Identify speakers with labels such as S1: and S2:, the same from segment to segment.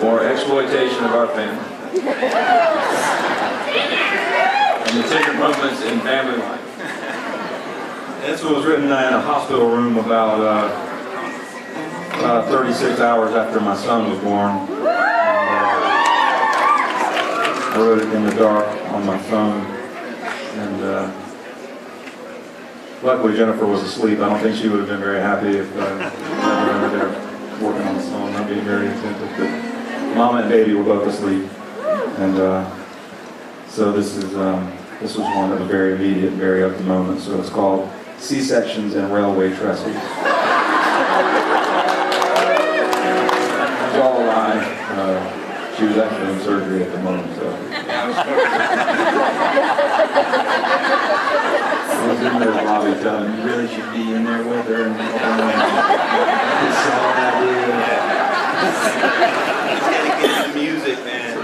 S1: or exploitation of our family. And the tender moments in family life. This one was written in a hospital room about 36 hours after my son was born. I wrote it in the dark on my phone. And luckily Jennifer was asleep. I don't think she would have been very happy if I were over there working on the song. I'm being very attentive. But Mama and Baby were both asleep. And so this was one that was very immediate, very of the moment. So it's called C-sections and railway trestles. It's all a lie. She was actually in surgery at the moment, so. I was in the lobby telling you really should be in there with her and helping her. It's all I do.
S2: He's gotta get the music, man.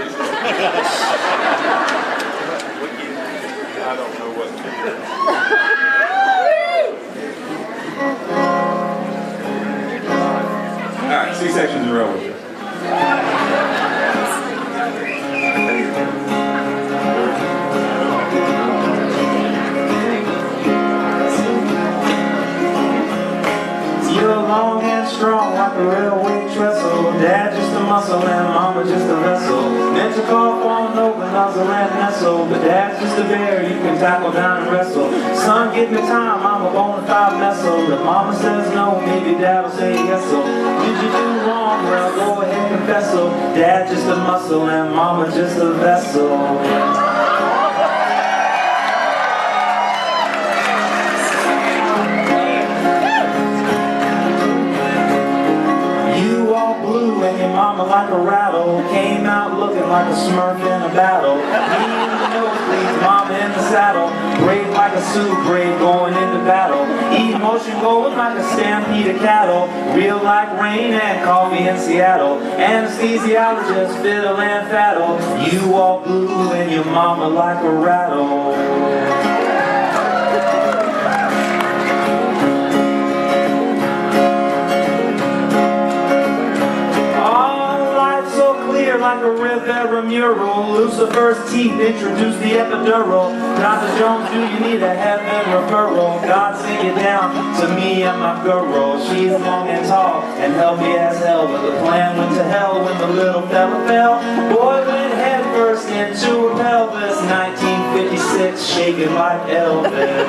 S2: I don't know what to do.
S1: Alright, C-sections and railway trestles. You're long and strong like a railway trestle. Dad just a muscle and Mama just a vessel. Meant to cough on over, nuzzle and nestle. But Dad's just a bear you can tackle down and wrestle. Son, give me time, I'm a bona fide vessel. If Mama says no, maybe Dad will say yes. So did you do wrong? Well, go ahead and confess. So Dad just a muscle and Mama just a vessel. Mama like a rattle, came out looking like a smurf in a battle. Me in the nosebleeds, Mama in the saddle, brave like a Sioux brave going into battle. Emotion going like a stampede of cattle, real like rain and coffee in Seattle. Anesthesiologist, fiddle and faddle, you all blue and your mama like a rattle. Like a Rivera mural, Lucifer's teeth introduce the epidural. Dr. Jones, do you need a heaven referral? God send you down to me and my girl. She's long and tall and healthy as hell, but the plan went to hell when the little fella fell. Boy went head first into a pelvis, 1956, shaking like Elvis.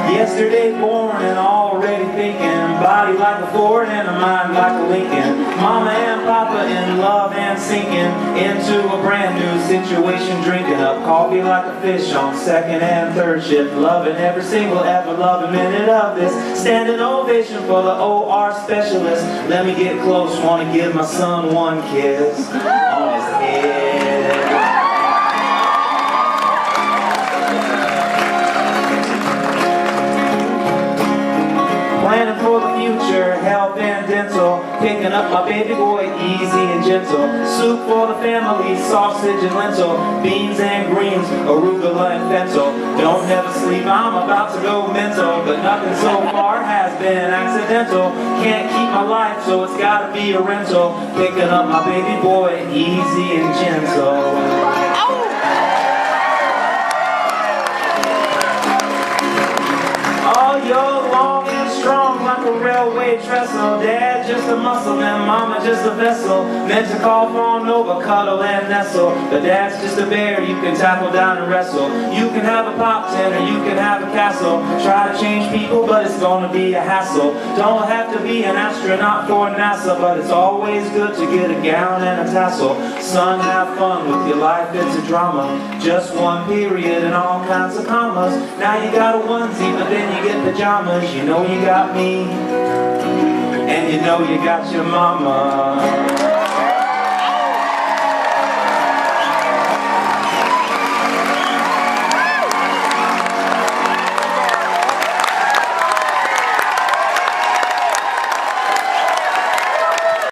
S1: Yesterday born and already thinking, body like a Ford and a mind like a Lincoln. Mama and Papa in love and sinking into a brand new situation, drinking up coffee like a fish on second and third shift, loving every single ever loving minute of this. Standing ovation for the OR specialist. Let me get close, wanna give my son one kiss on his head. Planning for the future, health and dental. Picking up my baby boy, easy and gentle. Soup for the family, sausage and lentil. Beans and greens, arugula and fennel. Don't never sleep, I'm about to go mental. But nothing so far has been accidental. Can't keep my life, so it's gotta be a rental. Picking up my baby boy, easy and gentle. Oh, you're long and strong like a railway trestle. Dad just a muscle and Mama just a vessel. Meant to cough on over, cuddle and nestle. But Dad's just a bear you can tackle down and wrestle. You can have a pop tent or you can have a castle. Try to change people, but it's gonna be a hassle. Don't have to be an astronaut for NASA, but it's always good to get a gown and a tassel. Son, have fun with your life, it's a drama. Just one period and all kinds of commas. Now you got a onesie, but then you get pajamas. You know you got me, and you know you got your mama.